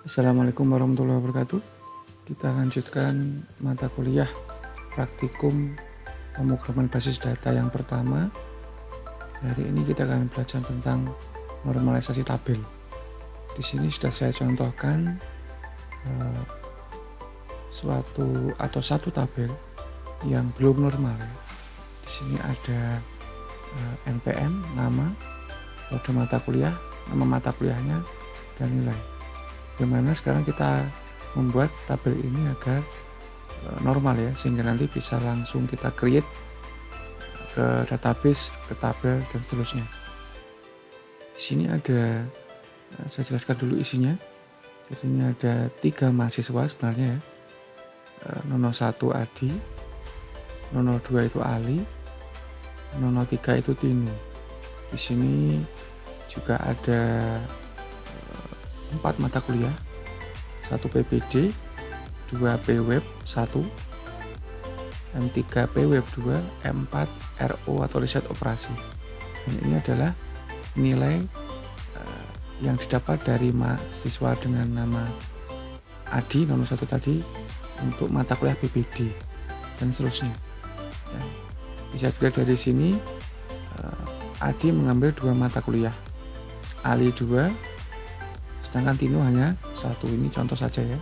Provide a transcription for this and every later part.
Assalamualaikum warahmatullahi wabarakatuh. Kita lanjutkan mata kuliah praktikum pemrograman basis data yang pertama. Hari ini kita akan belajar tentang normalisasi tabel. Di sini sudah saya contohkan satu tabel yang belum normal. Di sini ada NPM, nama, kode mata kuliah, nama mata kuliahnya, dan nilai. Bagaimana sekarang kita membuat tabel ini agar normal ya, sehingga nanti bisa langsung kita create ke database, ke tabel, dan seterusnya. Di sini ada, saya jelaskan dulu isinya. Jadi ini ada 3 mahasiswa sebenarnya ya. Nono 1 Adi, Nono 2 itu Ali, Nono 3 itu Tinu. Di sini juga ada 4 mata kuliah, 1 PPD, 2 PWeb 1, M3 PWeb 2, M4 RO atau riset operasi. Dan ini adalah nilai yang didapat dari mahasiswa dengan nama Adi, nomor 1 tadi, untuk mata kuliah PPD, dan seterusnya. Ya. Bisa dilihat dari sini, Adi mengambil 2 mata kuliah, Ali 2, sedangkan Tino hanya 1. Ini contoh saja ya.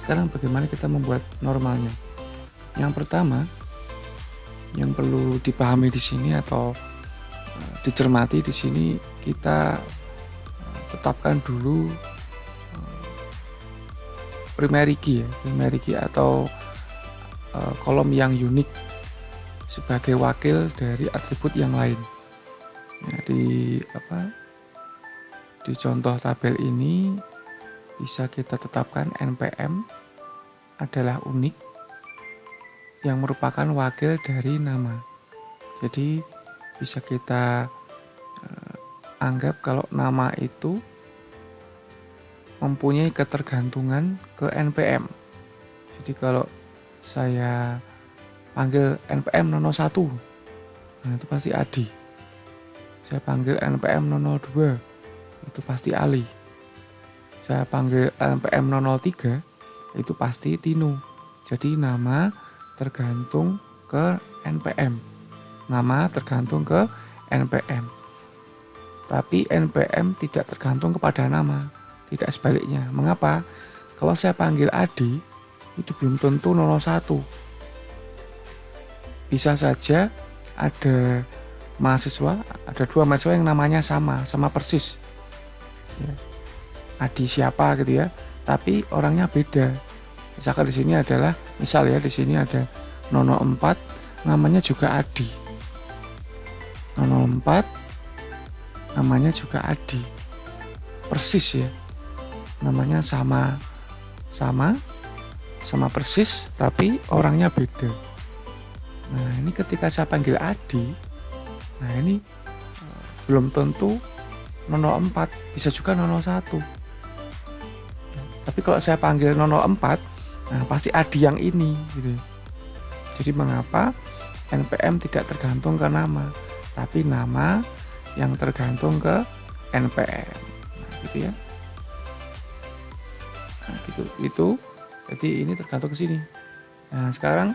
Sekarang bagaimana kita membuat normalnya? Yang pertama yang perlu dipahami di sini atau dicermati di sini, kita tetapkan dulu primary key ya, primary key atau kolom yang unik sebagai wakil dari atribut yang lain. Ya, di contoh tabel ini bisa kita tetapkan NPM adalah unik yang merupakan wakil dari nama. Jadi bisa kita anggap kalau nama itu mempunyai ketergantungan ke NPM. Jadi kalau saya panggil NPM Nono 1, nah itu pasti Adi. Saya panggil NPM Nono 2, itu pasti Ali. Saya panggil NPM 03, itu pasti Tinu. Jadi nama tergantung ke NPM. Nama tergantung ke NPM. Tapi NPM tidak tergantung kepada nama. Tidak sebaliknya. Mengapa? Kalau saya panggil Adi, itu belum tentu 01. Bisa saja ada 2 mahasiswa yang namanya sama persis. Ya. Adi siapa gitu ya, tapi orangnya beda. Misalkan di sini adalah, di sini ada Nono 4, namanya juga Adi. Nono 4, namanya juga Adi. Persis ya, namanya sama persis, tapi orangnya beda. Nah ini ketika saya panggil Adi, nah ini belum tentu Nono 4, bisa juga Nono 1. Tapi kalau saya panggil Nono 4, nah pasti Adi yang ini gitu. Jadi mengapa NPM tidak tergantung ke nama, tapi nama yang tergantung ke NPM. Nah gitu ya. Nah gitu. Jadi ini tergantung ke sini. Nah sekarang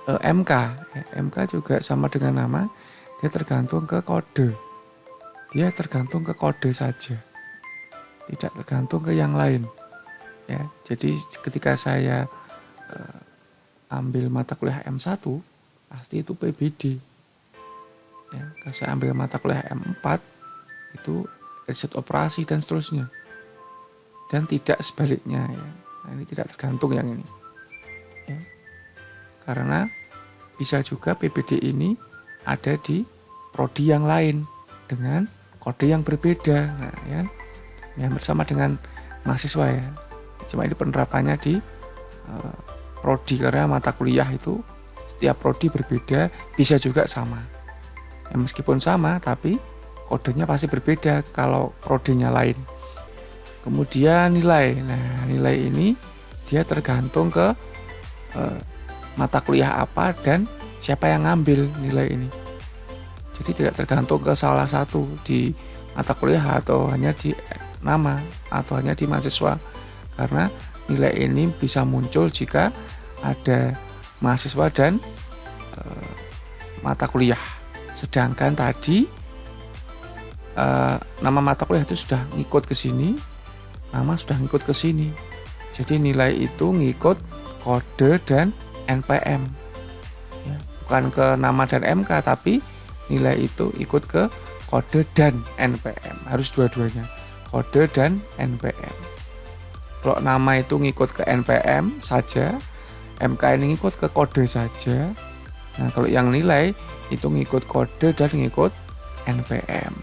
MK juga sama dengan nama, dia tergantung ke kode. Dia tergantung ke kode saja, tidak tergantung ke yang lain. Ya, jadi ketika saya ambil mata kuliah M1, pasti itu PBD. Ya, kalau saya ambil mata kuliah M4, itu riset operasi dan seterusnya. Dan tidak sebaliknya ya. Nah, ini tidak tergantung yang ini. Ya. Karena bisa juga PBD ini ada di prodi yang lain dengan kode yang berbeda, nah ya, yang bersama dengan mahasiswa ya. Cuma ini penerapannya di prodi, karena mata kuliah itu setiap prodi berbeda, bisa juga sama. Ya, meskipun sama, tapi kodenya pasti berbeda kalau prodinya lain. Kemudian nilai, nah nilai ini dia tergantung ke mata kuliah apa dan siapa yang ngambil nilai ini. Jadi tidak tergantung ke salah satu di mata kuliah atau hanya di nama atau hanya di mahasiswa, karena nilai ini bisa muncul jika ada mahasiswa dan mata kuliah. Sedangkan tadi nama mata kuliah itu sudah ngikut ke sini, nama sudah ngikut ke sini. Jadi nilai itu ngikut kode dan NPM. Ya, bukan ke nama dan MK, tapi nilai itu ikut ke kode dan NPM. Harus dua-duanya, kode dan NPM. Kalau nama itu ngikut ke NPM saja, MK ini ngikut ke kode saja. Nah, kalau yang nilai itu ngikut kode dan ngikut NPM.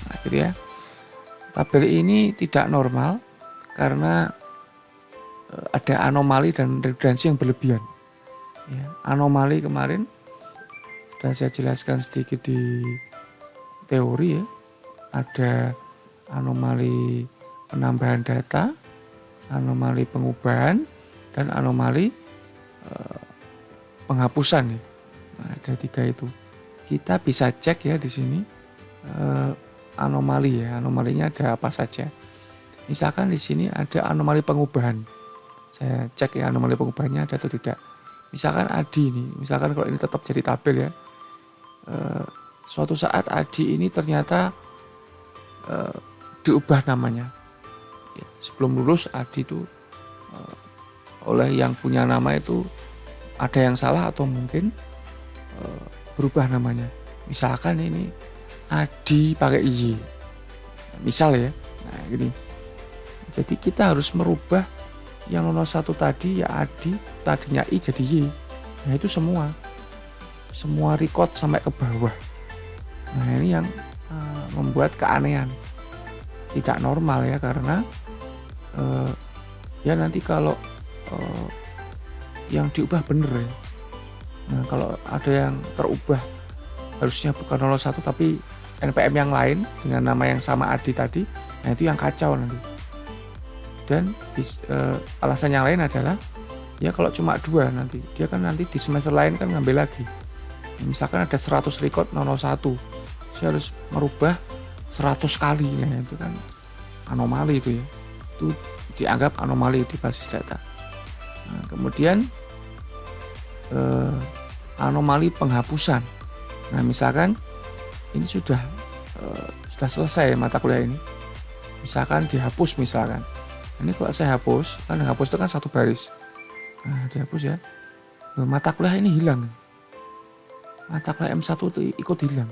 Nah, gitu ya. Tabel ini tidak normal karena ada anomali dan redundansi yang berlebihan. Ya, anomali kemarin sudah saya jelaskan sedikit di teori ya. Ada anomali penambahan data, anomali pengubahan, dan anomali penghapusan ya. Nah, ada 3 itu. Kita bisa cek ya di sini anomali ya. Anomalinya ada apa saja. Misalkan di sini ada anomali pengubahan. Saya cek ya anomali pengubahannya ada atau tidak. Misalkan Adi ini, misalkan kalau ini tetap jadi tabel ya. Suatu saat Adi ini ternyata diubah namanya. Ya, sebelum lulus Adi itu oleh yang punya nama itu ada yang salah atau mungkin berubah namanya. Misalkan ini Adi pakai Y. Misal ya. Nah, gini. Jadi kita harus merubah yang 01 tadi ya Adi, tadinya I jadi Y. Nah, itu semua record sampai ke bawah. Nah, ini yang membuat keanehan. Tidak normal ya, karena ya nanti kalau yang diubah bener ya. Nah, kalau ada yang terubah harusnya bukan 01 tapi NPM yang lain dengan nama yang sama Adi tadi, nah itu yang kacau nanti. Dan alasan yang lain adalah ya kalau cuma 2 nanti dia kan nanti di semester lain kan ngambil lagi. Misalkan ada 100 record 001, saya harus merubah 100 kali. Nah, itu kan anomali itu ya. Itu dianggap anomali di basis data. Nah, kemudian anomali penghapusan. Nah, misalkan ini sudah selesai mata kuliah ini. Misalkan dihapus misalkan. Ini kalau saya hapus, kan hapus itu kan 1 baris. Nah, dihapus ya. Mata kuliah ini hilang. Mata kuliah M1 itu ikut hilang.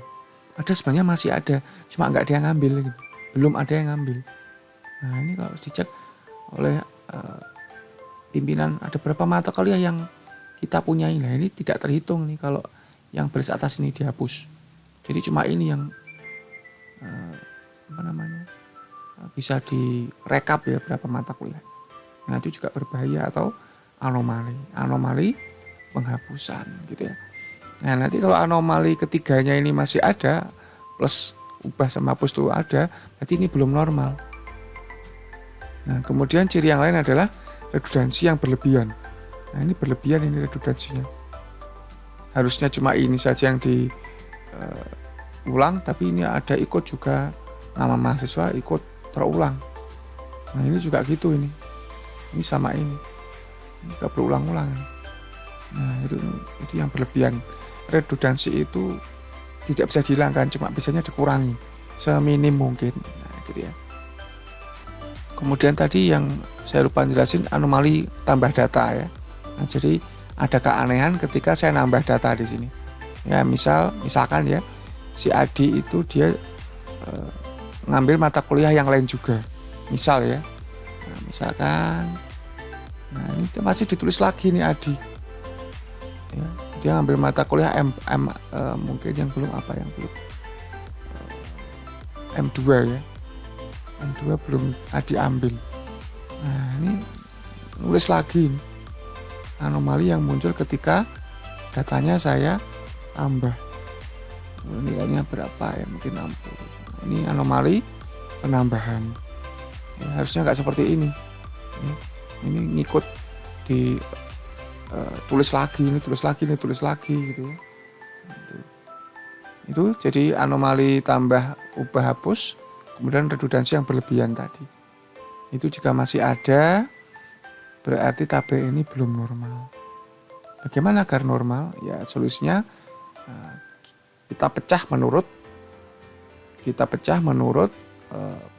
Ada sebenarnya masih ada, cuma nggak ada yang ngambil. Gitu. Belum ada yang ngambil. Nah, ini kalau dicek oleh pimpinan, ada berapa mata kuliah yang kita punyai. Nah, ini tidak terhitung nih kalau yang baris atas ini dihapus. Jadi cuma ini yang bisa direkap ya berapa mata kuliah. Nah, itu juga berbahaya atau anomali penghapusan gitu ya. Nah, nanti kalau anomali ketiganya ini masih ada plus ubah sama hapus itu ada, berarti ini belum normal. Nah, kemudian ciri yang lain adalah redundansi yang berlebihan. Nah, ini berlebihan ini redundansinya. Harusnya cuma ini saja yang diulang, tapi ini ada ikut juga nama mahasiswa ikut terulang. Nah, ini juga gitu ini. Ini sama ini. Ini juga berulang-ulang. Nah, itu yang berlebihan. Redundansi itu tidak bisa dihilangkan, cuma bisanya dikurangi seminim mungkin. Nah, gitu ya. Kemudian tadi yang saya lupa jelasin anomali tambah data ya. Nah, jadi ada keanehan ketika saya nambah data di sini. Ya, misalkan ya si Adi itu dia ngambil mata kuliah yang lain juga. Misal ya. Nah, misalkan ini masih ditulis lagi nih Adi. Ya, dia ngambil mata kuliah mungkin yang belum M2 ya. M2 belum Adi ambil. Nah, ini nulis lagi nih. Anomali yang muncul ketika datanya saya tambah. Nilainya berapa ya? Mungkin 60. Ini anomali penambahan. Ya, harusnya nggak seperti ini. Ya, ini ngikut di tulis lagi gitu ya. Itu jadi anomali tambah ubah hapus kemudian redundansi yang berlebihan tadi. Itu jika masih ada, berarti tabel ini belum normal. Bagaimana agar normal? Ya solusinya kita pecah menurut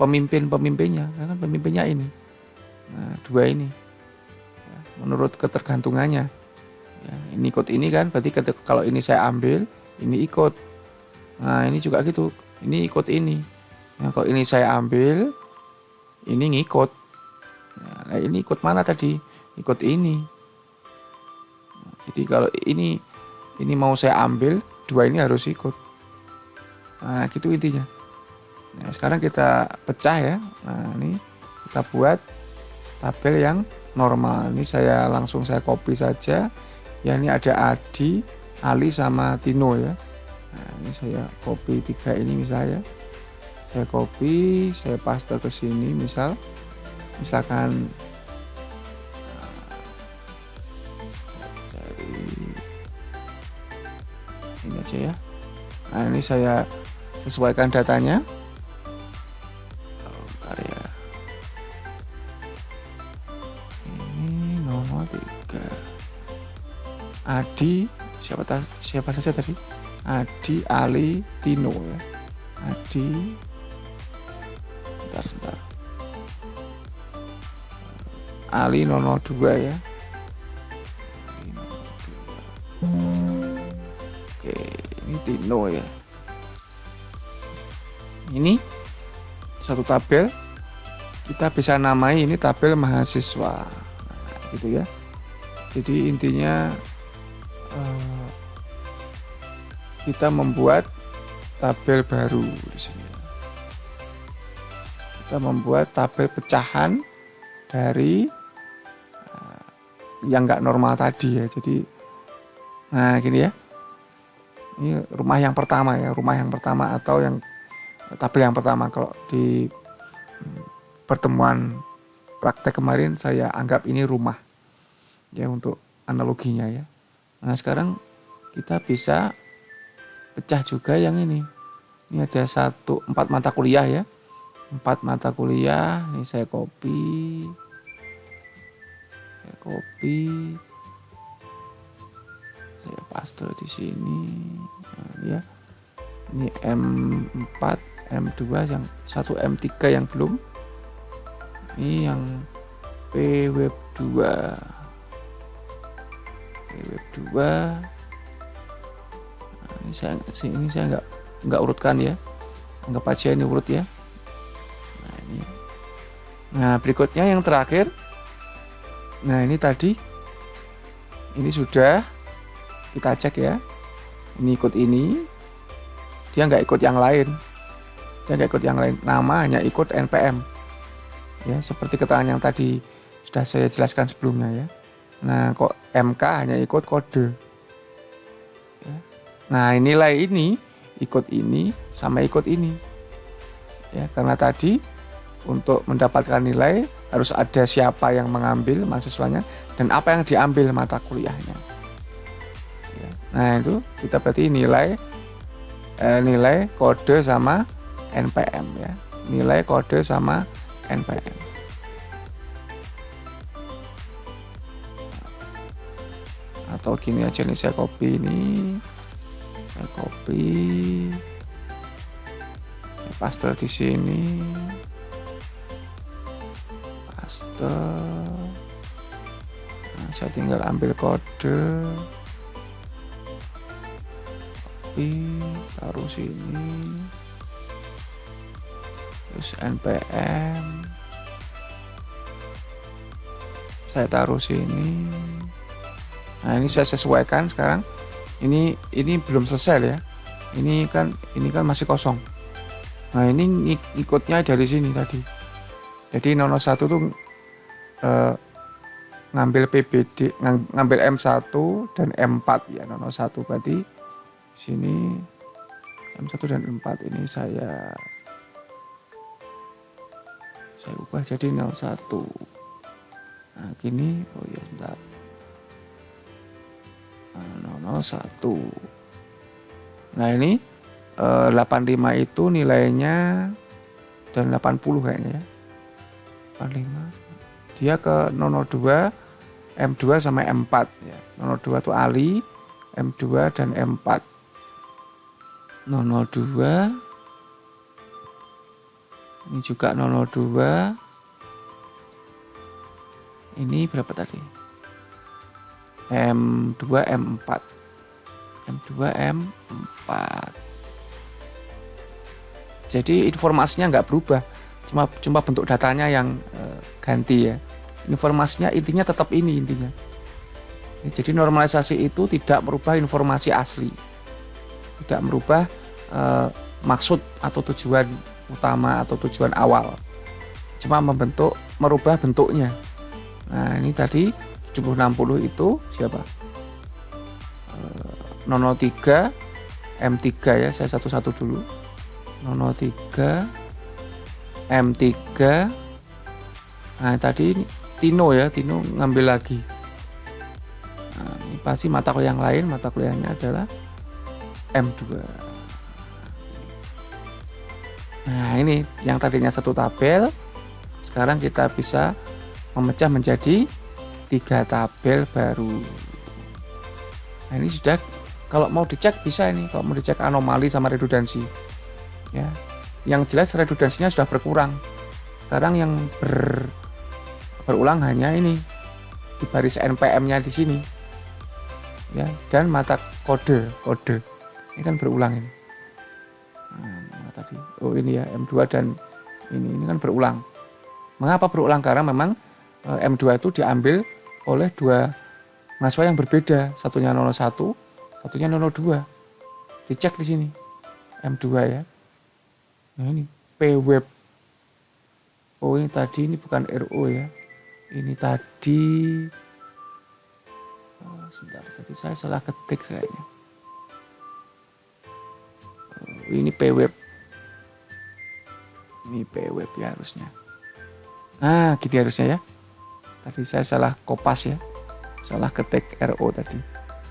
pemimpin-pemimpinnya. Kan pemimpinnya ini. Nah, 2 ini. Ya, menurut ketergantungannya. Ya, ini ikut ini kan, berarti kalau ini saya ambil, ini ikut. Nah, ini juga gitu. Ini ikut ini. Nah, kalau ini saya ambil, ini ngikut. Nah, ini ikut mana tadi? Ikut ini. Nah, jadi kalau ini mau saya ambil, 2 ini harus ikut. Nah, gitu intinya. Nah, sekarang kita pecah ya. Nah, ini kita buat tabel yang normal. Ini saya copy saja. Ya, ini ada Adi, Ali sama Tino ya. Nah, ini saya copy 3 ini misalnya. Saya copy, saya paste ke sini misalkan cari ini aja ya. Nah, ini saya sesuaikan datanya. Bentar ya. Ini nomor 3. Adi, siapa saja tadi? Adi, Ali, Tino ya. Adi. Sebentar. Ali 002 ya. Oke, ini Tino ya. Ini satu tabel, kita bisa namai ini tabel mahasiswa, gitu ya. Jadi intinya kita membuat tabel baru di sini. Kita membuat tabel pecahan dari yang nggak normal tadi ya. Jadi, nah gini ya. Ini rumah yang pertama ya, atau yang tabel yang pertama. Kalau di pertemuan praktek kemarin saya anggap ini rumah ya untuk analoginya ya. Nah sekarang kita bisa pecah juga yang ini. Ini ada 4 mata kuliah ya. 4 mata kuliah. Ini saya copy. Saya paste di sini. Nah, ya. Ini M4, M2 yang 1 M3 yang belum. Ini yang PWeb 2. Nah, ini saya nggak urutkan ya. Anggap aja ini urut ya. Nah, ini. Nah, berikutnya yang terakhir. Nah, ini tadi. Ini sudah kita cek ya. Ini ikut ini. Dia nggak ikut yang lain. Nama hanya ikut NPM. Ya, seperti keterangan yang tadi sudah saya jelaskan sebelumnya ya. Nah, kok MK hanya ikut kode. Ya. Nah, nilai ini ikut ini sama ikut ini. Ya, karena tadi untuk mendapatkan nilai harus ada siapa yang mengambil mahasiswanya dan apa yang diambil mata kuliahnya. Ya. Nah, itu kita berarti nilai kode sama NPM ya. Nilai kode sama NPM. Atau gini aja nih, saya copy ini. Saya paste di sini. Paste. Nah, saya tinggal ambil kode. Copy, taruh sini. Terus NPM saya taruh sini. Nah, ini saya sesuaikan sekarang. Ini belum selesai ya. Ini kan masih kosong. Nah, ini ikutnya dari sini tadi. Jadi 001 tuh ngambil PBD, ngambil M1 dan M4 ya. 001 berarti sini M1 dan M4 ini saya ubah jadi 01. Nah, gini, oh ya sebentar. 001. Nah, ini 85 itu nilainya dan 80 kayaknya ya. 85. Dia ke 002, M2 sama M4 ya. 002 itu Ali, M2 dan M4. 002. Ini juga 002. Ini berapa tadi? M2 M4. M2 M4. Jadi informasinya nggak berubah, cuma bentuk datanya yang ganti ya. Informasinya intinya tetap ini intinya. Ya, jadi normalisasi itu tidak merubah informasi asli, tidak merubah maksud atau tujuan utama atau tujuan awal, cuma merubah bentuknya. Nah ini tadi 7060 itu siapa? 003 M3 ya, saya satu-satu dulu. 003 M3. Nah tadi ini Tino ya, Tino ngambil lagi. Nah, ini pasti mata kuliah yang lain, mata kuliahnya adalah M2. Nah ini yang tadinya satu tabel, sekarang kita bisa memecah menjadi 3 tabel baru. Nah ini sudah, kalau mau dicek bisa ini, kalau mau dicek anomali sama redundansi ya. Yang jelas redundansinya sudah berkurang. Sekarang yang berulang hanya ini di baris NPM-nya di sini ya, dan mata kode ini kan berulang ini. Nah, mana tadi? Oh ini ya, M2 dan ini kan berulang. Mengapa berulang? Karena memang M2 itu diambil oleh 2 mahasiswa yang berbeda, satunya 01, satunya 02. Dicek di sini M2 ya. Nah ini PWeb. Oh ini tadi ini bukan RO ya. Ini tadi sebentar, tadi saya salah ketik kayaknya. Ini PWeb. Ini PWeb ya harusnya. Nah gitu harusnya ya. Tadi saya salah kopas ya. Salah ketik RO tadi.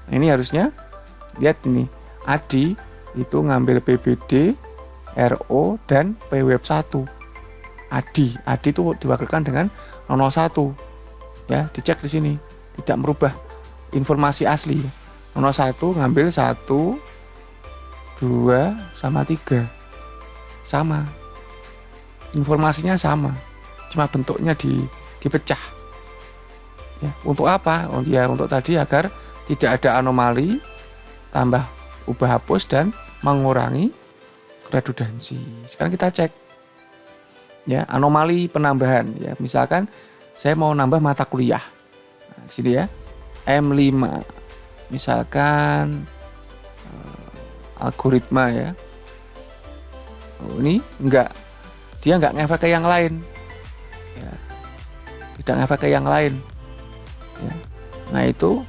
Nah, ini harusnya lihat ini. Adi itu ngambil PBD, RO dan PWeb 1. Adi itu diwakilkan dengan 01. Ya, dicek di sini. Tidak merubah informasi asli. 01 ngambil 1, 2 sama 3. Sama. Informasinya sama. Cuma bentuknya dipecah. Ya, untuk apa? Ya, untuk tadi agar tidak ada anomali, tambah ubah hapus dan mengurangi redundansi. Sekarang kita cek ya, anomali penambahan ya. Misalkan saya mau nambah mata kuliah. Nah, di sini ya. M5. Misalkan algoritma ya. Oh, ini dia enggak ngefek ke yang lain. Ya. Tidak ngefek ke yang lain. Ya. Nah, itu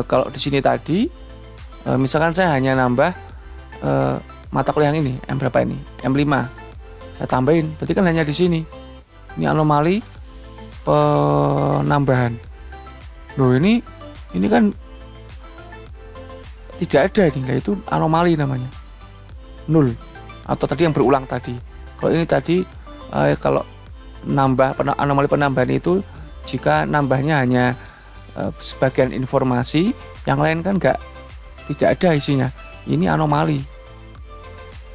kalau di sini tadi misalkan saya hanya nambah mata kuliah yang ini, M berapa ini? M5. Saya tambahin, berarti kan hanya di sini. Ini anomali penambahan. Loh ini kan tidak ada ini, nah, itu anomali namanya. 0. Atau tadi yang berulang tadi. Kalau ini tadi kalau anomali penambahan itu jika nambahnya hanya sebagian informasi, yang lain kan tidak ada isinya. Ini anomali.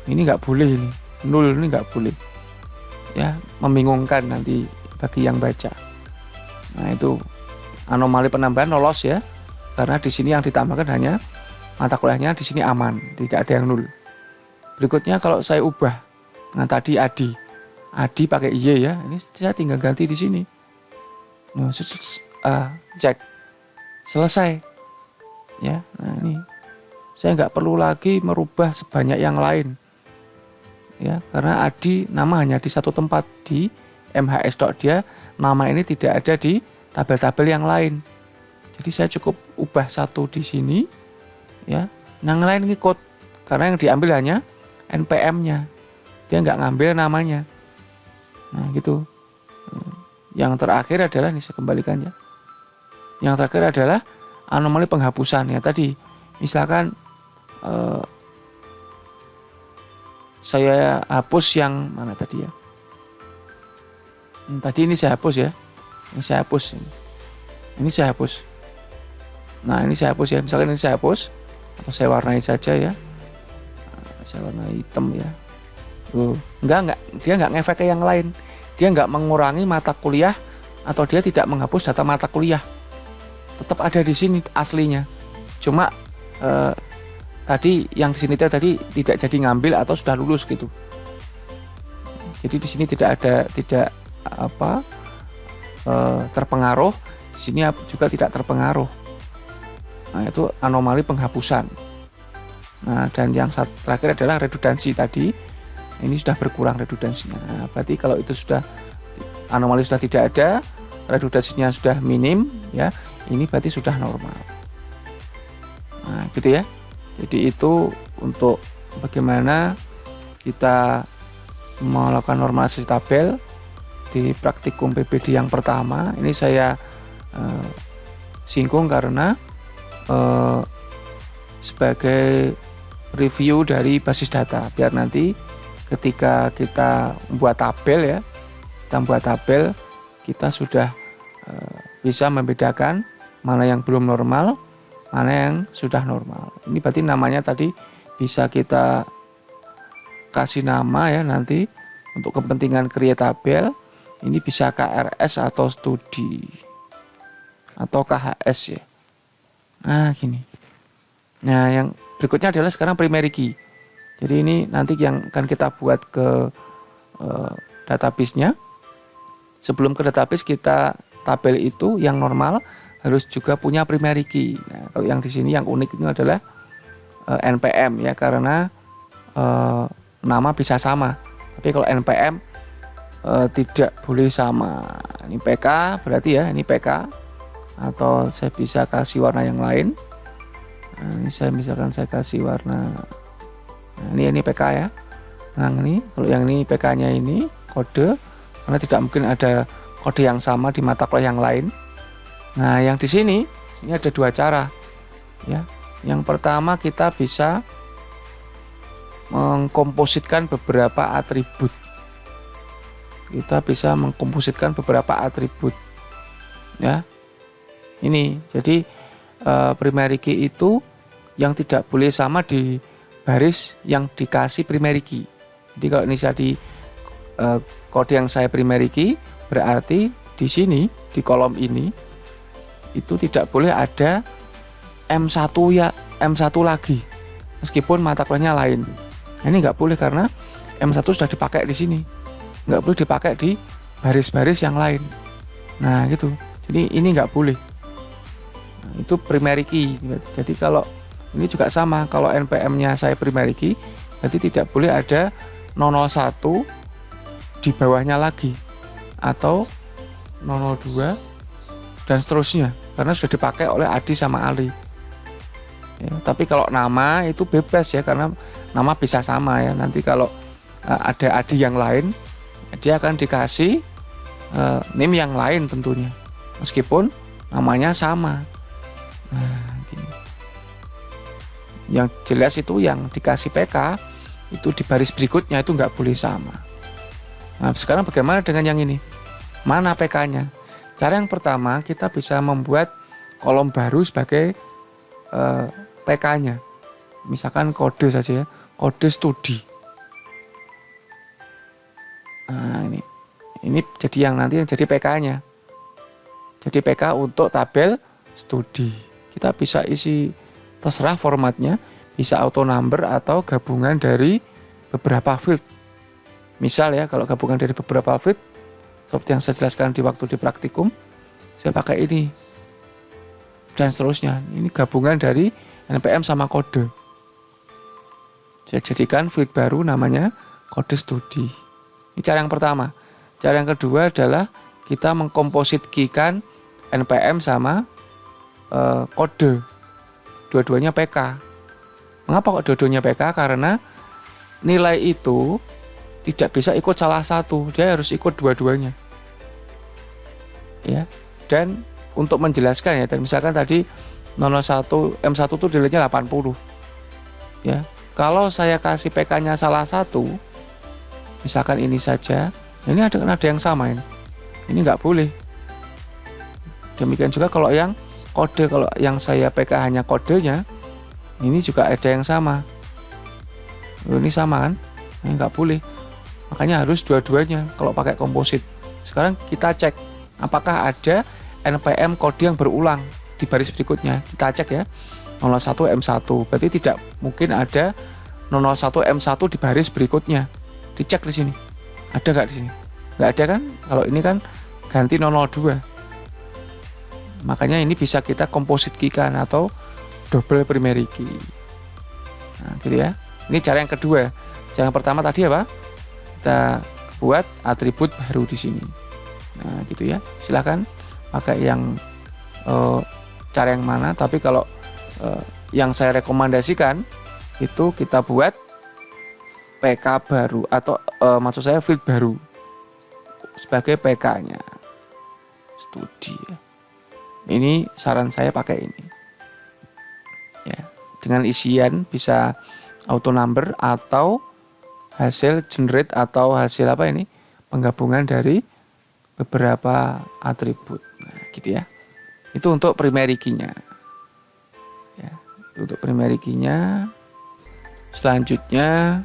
Ini nggak boleh ini. 0 ini nggak boleh. Ya, membingungkan nanti bagi yang baca. Nah, itu anomali penambahan lolos ya. Karena di sini yang ditambahkan hanya mata kuliahnya, di sini aman, tidak ada yang 0. Berikutnya kalau saya ubah. Nah, tadi Adi pakai Y ya. Ini saya tinggal ganti di sini. Nah, cek. Selesai. Ya, nah ini. Saya nggak perlu lagi merubah sebanyak yang lain. Ya, karena Adi nama hanya di satu tempat di MHS. Dia nama ini tidak ada di tabel-tabel yang lain. Jadi saya cukup ubah satu di sini, ya. Yang lain ngikut karena yang diambil hanya NPM-nya. Dia nggak ngambil namanya. Nah gitu. Yang terakhir adalah ini saya kembalikan ya. Yang terakhir adalah anomali penghapusan ya tadi. Misalkan saya hapus yang mana tadi ya? Tadi ini saya hapus ya. Ini saya hapus. Ini saya hapus. Nah, ini saya hapus ya. Misalkan ini saya hapus atau saya warnai saja ya. Saya warnai hitam ya. Enggak, dia enggak ngefek ke yang lain. Dia enggak mengurangi mata kuliah atau dia tidak menghapus data mata kuliah. Tetap ada di sini aslinya. Cuma tadi yang di sini tadi tidak jadi ngambil atau sudah lulus gitu. Jadi di sini tidak terpengaruh. Di sini juga tidak terpengaruh. Nah, itu anomali penghapusan. Nah, dan yang terakhir adalah redundansi tadi. Ini sudah berkurang redundansinya. Nah, berarti kalau itu sudah anomali sudah tidak ada, redundansinya sudah minim ya, ini berarti sudah normal. Nah, gitu ya. Jadi itu untuk bagaimana kita melakukan normalisasi tabel di praktikum PPD yang pertama. Ini saya singgung karena sebagai review dari basis data, biar nanti ketika kita membuat tabel ya, kita sudah bisa membedakan mana yang belum normal, mana yang sudah normal. Ini berarti namanya tadi bisa kita kasih nama ya nanti untuk kepentingan create tabel. Ini bisa KRS atau studi atau KHS ya. Nah gini. Nah yang berikutnya adalah sekarang primary key. Jadi ini nanti yang akan kita buat ke database-nya. Sebelum ke database kita tabel itu yang normal harus juga punya primary key. Nah, kalau yang di sini yang unik itu adalah NPM ya, karena nama bisa sama. Tapi kalau NPM tidak boleh sama. Ini PK berarti ya, ini PK. Atau saya bisa kasih warna yang lain. Nah, ini saya misalkan saya kasih warna. Nah, ini PK ya. Nah, ini kalau yang ini PK-nya ini kode, karena tidak mungkin ada kode yang sama di mata kuliah yang lain. Nah, yang di sini ini ada dua cara ya. Yang pertama kita bisa mengkompositkan beberapa atribut. Kita bisa mengkompositkan beberapa atribut ya. Ini jadi primary key itu yang tidak boleh sama di baris yang dikasih primary key. Jadi kalau ini tadi kode yang saya primary key, berarti di sini di kolom ini itu tidak boleh ada M1 ya, M1 lagi meskipun mata kuliahnya lain. Nah, ini nggak boleh karena M1 sudah dipakai di sini, nggak boleh dipakai di baris-baris yang lain. Nah gitu, jadi ini nggak boleh. Nah, itu primary key. Jadi kalau ini juga sama, kalau NPM-nya saya primary key, berarti tidak boleh ada 001 di bawahnya lagi atau 002 dan seterusnya, karena sudah dipakai oleh Adi sama Ali ya. Tapi kalau nama itu bebas ya, karena nama bisa sama ya. Nanti kalau ada Adi yang lain, dia akan dikasih name yang lain tentunya, meskipun namanya sama. Nah gini. Yang jelas itu yang dikasih PK itu di baris berikutnya itu nggak boleh sama. Nah sekarang bagaimana dengan yang ini? Mana PK-nya? Cara yang pertama kita bisa membuat kolom baru sebagai PK-nya. Misalkan kode saja ya, kode studi. Nah ini jadi yang nanti yang jadi PK-nya. Jadi PK untuk tabel studi. Kita bisa isi terserah formatnya, bisa auto number atau gabungan dari beberapa field. Misal ya, kalau gabungan dari beberapa field seperti yang saya jelaskan di waktu di praktikum, saya pakai ini dan seterusnya. Ini gabungan dari NPM sama kode. Saya jadikan field baru namanya kode studi. Ini cara yang pertama. Cara yang kedua adalah kita mengkomposit key-kan NPM sama kode. Dua-duanya PK. Mengapa kok dua-duanya PK? Karena nilai itu tidak bisa ikut salah satu, dia harus ikut dua-duanya. Ya. Dan untuk menjelaskan ya, dan misalkan tadi 01 M1 itu nilainya 80. Ya. Kalau saya kasih PK-nya salah satu, misalkan ini saja, ini ada yang sama ini. Ini nggak boleh. Demikian juga kalau yang kode, kalau yang saya PK hanya kodenya, ini juga ada yang sama. Ini sama kan? Ini nggak boleh. Makanya harus dua-duanya kalau pakai komposit. Sekarang kita cek apakah ada NPM kode yang berulang di baris berikutnya. Kita cek ya. 01M1. Berarti tidak mungkin ada 01M1 di baris berikutnya. Dicek di sini. Ada nggak di sini? Nggak ada kan? Kalau ini kan ganti 002. Makanya ini bisa kita komposit key-kan atau double primary key. Nah, gitu ya. Ini cara yang kedua. Cara yang pertama tadi apa? Kita buat atribut baru di sini. Nah, gitu ya. Silahkan pakai yang cara yang mana. Tapi kalau yang saya rekomendasikan itu kita buat PK baru atau maksud saya field baru sebagai PK-nya. Studi ya. Ini saran saya pakai ini. Ya, dengan isian bisa auto number atau hasil generate atau hasil apa ini? Penggabungan dari beberapa atribut. Nah, gitu ya. Itu untuk primary key-nya. Ya, itu untuk primary key-nya. Selanjutnya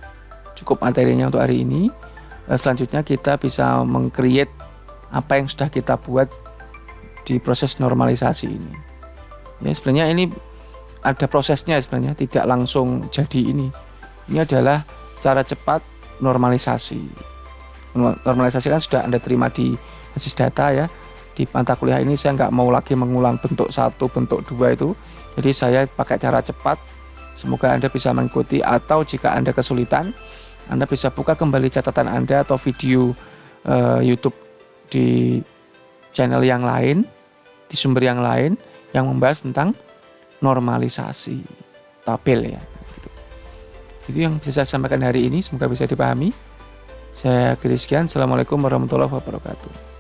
cukup materinya untuk hari ini. Selanjutnya kita bisa meng-create apa yang sudah kita buat di proses normalisasi ini. Ya, sebenarnya ini ada prosesnya sebenarnya, tidak langsung jadi ini. Ini adalah cara cepat normalisasi. Normalisasi kan sudah Anda terima di basis data ya. Di mata kuliah ini saya nggak mau lagi mengulang bentuk 1, bentuk 2 itu. Jadi saya pakai cara cepat. Semoga Anda bisa mengikuti, atau jika Anda kesulitan, Anda bisa buka kembali catatan Anda atau video YouTube di channel yang lain, di sumber yang lain yang membahas tentang normalisasi tabel ya. Itu yang bisa saya sampaikan hari ini, semoga bisa dipahami. Saya akhiri sekian. Assalamualaikum warahmatullahi wabarakatuh.